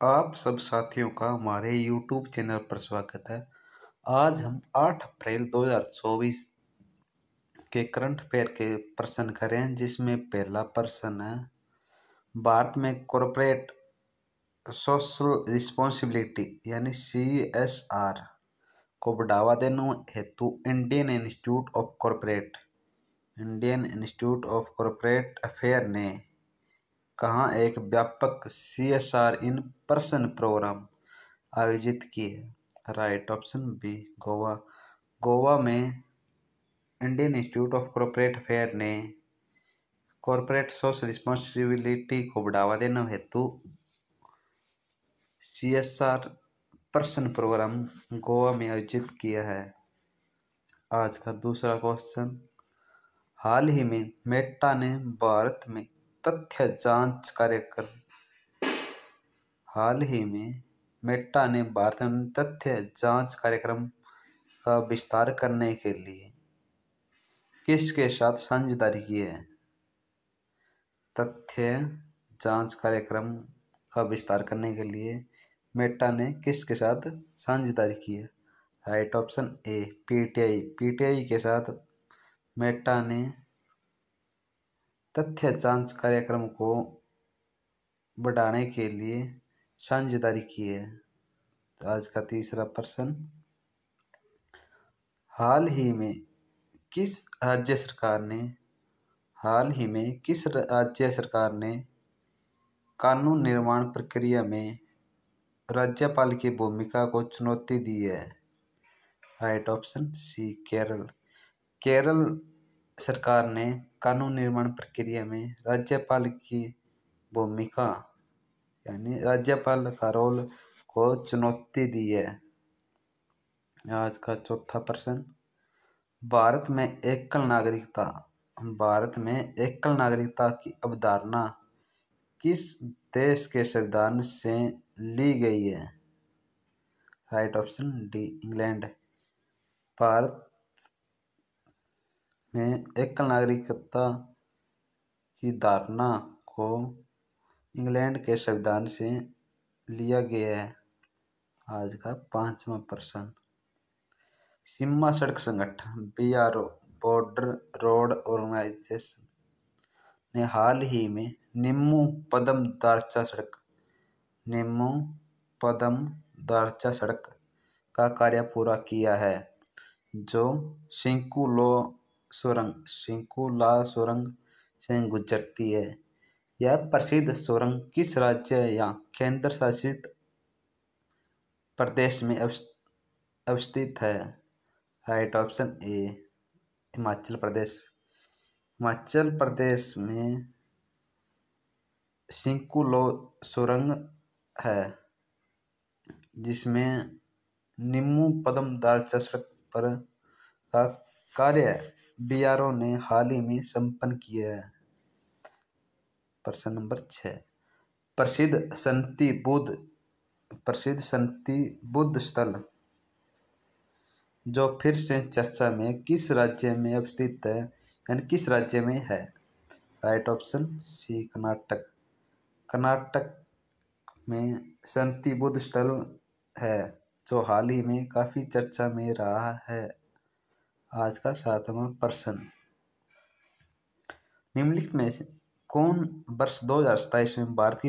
आप सब साथियों का हमारे YouTube चैनल पर स्वागत है। आज हम 8 अप्रैल 2024 के करंट अफेयर के प्रश्न करें, जिसमें पहला प्रश्न है, भारत में कॉरपोरेट सोशल रिस्पॉन्सिबिलिटी यानी CSR को बढ़ावा देने हेतु Indian institute of corporate affair ने कहाँ एक व्यापक CSR इन पर्सन प्रोग्राम आयोजित किए। Right option B Goa. Goa में Indian institute of corporate affair ने कॉरपोरेट सोशल रिस्पॉन्सिबिलिटी को बढ़ावा देने हेतु CSR पर्सन प्रोग्राम गोवा में आयोजित किया है। आज का दूसरा क्वेश्चन, हाल ही में मेटा ने भारत में तथ्य जांच कार्यक्रम का विस्तार करने के लिए किसके साथ साझेदारी की है? तथ्य जांच कार्यक्रम का विस्तार करने के लिए मेटा ने किसके साथ साझेदारी की है? राइट ऑप्शन ए पीटीआई के साथ मेटा ने तथ्य जांच कार्यक्रम को बढ़ाने के लिए साझेदारी की है। आज का तीसरा प्रश्न, हाल ही में किस राज्य सरकार ने कानून निर्माण प्रक्रिया में राज्यपाल की भूमिका को चुनौती दी है? राइट ऑप्शन सी केरल सरकार ने कानून निर्माण प्रक्रिया में राज्यपाल की भूमिका यानी राज्यपाल का रोल को चुनौती दी है। आज का चौथा प्रश्न, भारत में एकल नागरिकता की अवधारणा किस देश के संविधान से ली गई है? Right option D England. Bharat में एकल नागरिकता की धारणा को इंग्लैंड के संविधान से लिया गया है। आज का पांचवा प्रश्न, सीमा सड़क संगठन BRO बॉर्डर रोड ऑर्गेनाइजेशन ने हाल ही में निम्मू पदम दारचा सड़क का कार्य पूरा किया है, जो सिंकुला सुरंग से गुजरती है। यह प्रसिद्ध सुरंग किस राज्य या केंद्र शासित प्रदेश में अवस्थित है? Right option A Himachal Pradesh में सिंकुलो सुरंग है, जिसमें निम्मू पदम दारचा सड़क पर का कार्य BRO ने हाल ही में संपन्न किया है। प्रश्न नंबर 6, प्रसिद्ध संति बुद्ध स्थल जो फिर से चर्चा में किस राज्य में अवस्थित है यानी किस राज्य में है? राइट ऑप्शन सी कर्नाटक में संति बुद्ध स्थल है, जो हाल ही में काफी चर्चा में रहा है। आज का 7वां प्रश्न, निम्नलिखित में से कौन वर्ष 2027 में भारत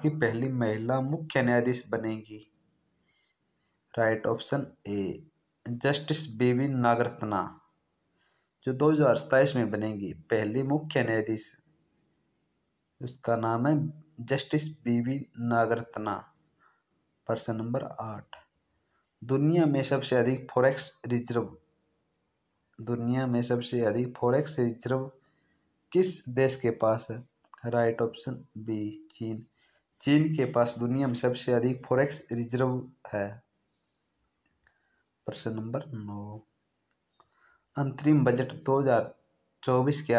की पहली महिला मुख्य न्यायाधीश बनेगी? राइट ऑप्शन ए जस्टिस बीवी नागरत्ना, जो 2027 में बनेगी पहली मुख्य न्यायाधीश, उसका नाम है जस्टिस बीवी नागरत्ना। प्रश्न नंबर 8, दुनिया में सबसे अधिक फॉरेक्स रिजर्व किस देश के पास है? राइट ऑप्शन बी चीन के पास दुनिया में सबसे अधिक फॉरेक्स रिजर्व है। प्रश्न नंबर 9, अंतरिम बजट 2024 के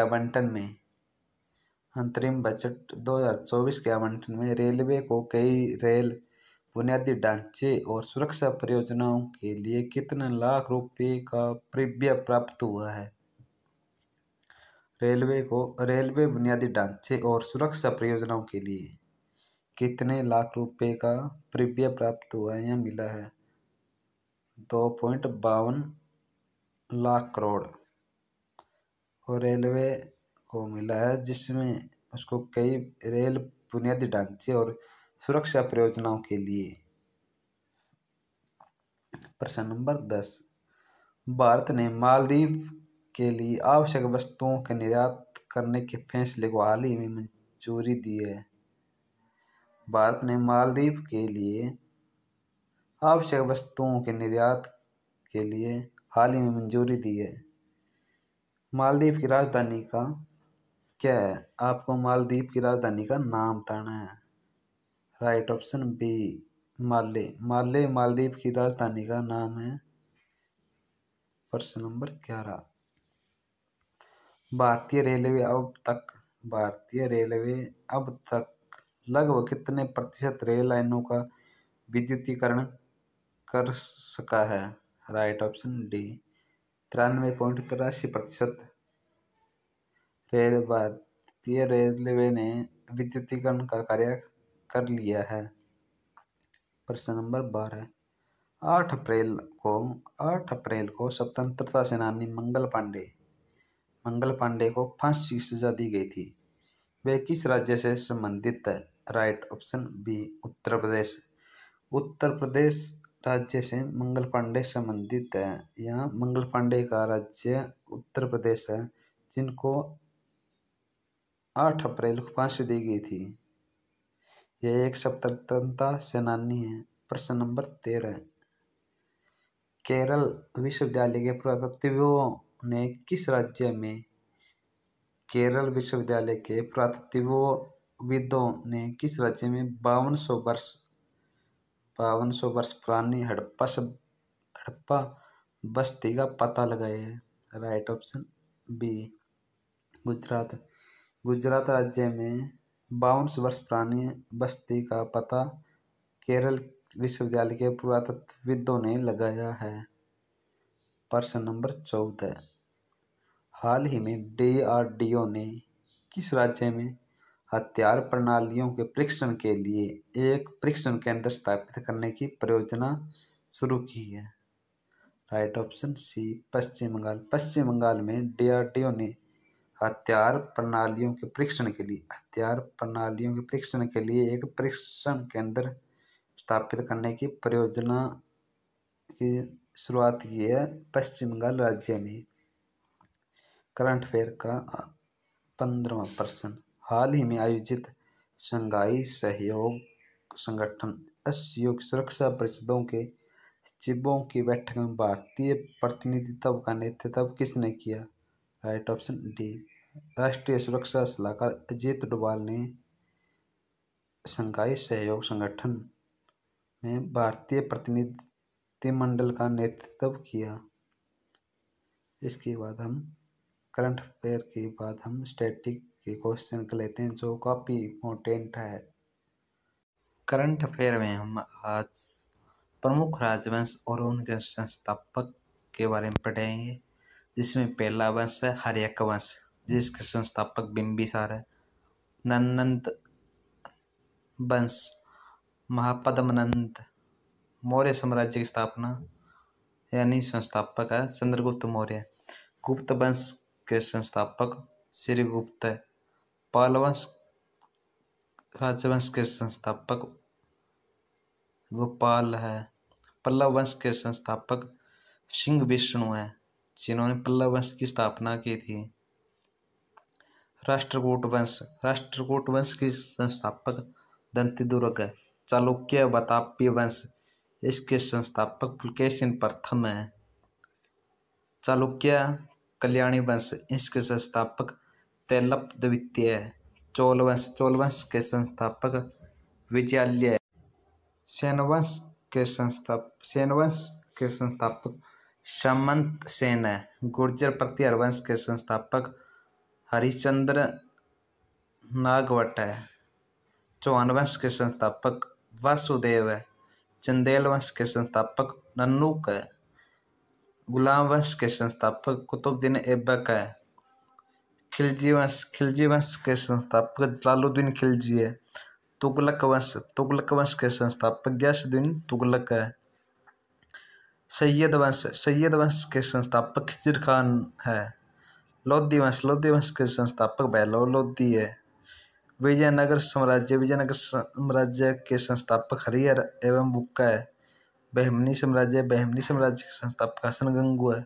आवंटन में रेलवे को कई रेल बुनियादी ढांचे और सुरक्षा परियोजनाओं के लिए कितने लाख रुपए का प्रीमियम प्राप्त हुआ है? रेलवे बुनियादी ढांचे और सुरक्षा परियोजनाओं के लिए कितने लाख रुपए का प्रीमियम प्राप्त हुआ है या मिला है? 2.52 लाख करोड़ और रेलवे को मिला है, जिसमें उसको कई रेल बुनियादी ढांचे और सुरक्षा परियोजनाओं के लिए। प्रश्न नंबर 10, भारत ने मालदीव के लिए आवश्यक वस्तुओं के निर्यात करने के फैसले को हाल ही में मंजूरी दी है। भारत ने मालदीव के लिए आवश्यक वस्तुओं के निर्यात के लिए हाल ही में मंजूरी दी है। मालदीव की राजधानी का क्या है? आपको मालदीव की राजधानी का नाम बताना है। राइट ऑप्शन बी माले। माले मालदीव की राजधानी का नाम है। प्रश्न नंबर 11, भारतीय रेलवे अब तक लगभग कितने प्रतिशत रेल लाइनों का विद्युतीकरण कर सका है? Right option D 93.83%। भारतीय रेलवे ने विद्युतीकरण का कार्य कर लिया है। प्रश्न नंबर 12, 8 अप्रैल को स्वतंत्रता सेनानी मंगल पांडे को फांसी की सजा दी गई थी। वे किस राज्य से संबंधित है? Right option B Uttar Pradesh. Uttar Pradesh राज्य से मंगल पांडे संबंधित है। यहाँ मंगल पांडे का राज्य उत्तर प्रदेश है, जिनको 8 अप्रैल को फांसी दी गई थी। यह एक स्वतंत्रता सेनानी है। प्रश्न नंबर 13, केरल विश्वविद्यालय के पुरातत्वविदों ने किस राज्य में 5200 वर्ष पुरानी हड़प्पा बस्ती का पता लगाया है? Right option B Gujarat. Gujarat राज्य में 5200 वर्ष पुरानी बस्ती का पता केरल विश्वविद्यालय के पुरातत्वविदों ने लगाया है। प्रश्न नंबर 14, हाल ही में DRDO ने किस राज्य में हथियार प्रणालियों के परीक्षण के लिए एक परीक्षण केंद्र स्थापित करने की परियोजना शुरू की है? राइट ऑप्शन सी पश्चिम बंगाल। पश्चिम बंगाल में DRDO ने हथियार प्रणालियों के परीक्षण के लिए एक परीक्षण केंद्र स्थापित करने की परियोजना की शुरुआत की है पश्चिम बंगाल राज्य में। करंट अफेयर का 15वां प्रश्न, हाल ही में आयोजित शंघाई सहयोग संगठन SCO सुरक्षा परिषदों के सचिवों की बैठक में भारतीय प्रतिनिधित्व का नेतृत्व किसने किया? राइट ऑप्शन डी राष्ट्रीय सुरक्षा सलाहकार अजीत डोभाल ने शंघाई सहयोग संगठन में भारतीय प्रतिनिधिमंडल का नेतृत्व किया। इसके बाद हम करंट अफेयर के बाद हम स्टैटिक के क्वेश्चन कर लेते हैं, जो काफ़ी इम्पोर्टेंट है। करंट अफेयर में हम आज प्रमुख राजवंश और उनके संस्थापक के बारे में पढ़ेंगे, जिसमें पहला वंश है हर्यक वंश, जिसके संस्थापक बिंबिसार है। नन्नद वंश महापद्मनंद। मौर्य साम्राज्य की स्थापना यानी संस्थापक है चंद्रगुप्त मौर्य। गुप्त वंश के संस्थापक श्रीगुप्त है। पाल वंश राजवंश के संस्थापक गोपाल है। पल्लव वंश के संस्थापक सिंह विष्णु है, जिन्होंने पल्लव वंश की स्थापना की थी। राष्ट्रकूट वंश के संस्थापक दंतिदुर्ग है। चालुक्य वातापी वंश, इसके संस्थापक पुलकेशिन प्रथम है। चालुक्य कल्याणी वंश, इसके संस्थापक तैलप द्वितीय है। चोल वंश के संस्थापक विजयालय है। सेन वंश के संस्थापक सामंत सेन है। गुर्जर प्रतिहार वंश के संस्थापक हरिश्चंद्र नागवट है। चौहान वंश के संस्थापक वासुदेव है। चंदेल वंश के संस्थापक नन्नुक है। गुलाम वंश के संस्थापक कुतुबुद्दीन ऐबक है। खिलजी वंश के संस्थापक जलालुद्दीन खिलजी है। तुगलक वंश के संस्थापक गयासुद्दीन तुगलक है। सैयद वंश के संस्थापक खिज़िर खान है। लोधी वंश के संस्थापक बहलोल लोधी है। विजयनगर साम्राज्य के संस्थापक हरिहर एवं बुक्का है। बहमनी साम्राज्य के संस्थापक हसन गंगू है।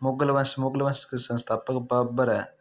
मुगल वंश के संस्थापक बाबर है।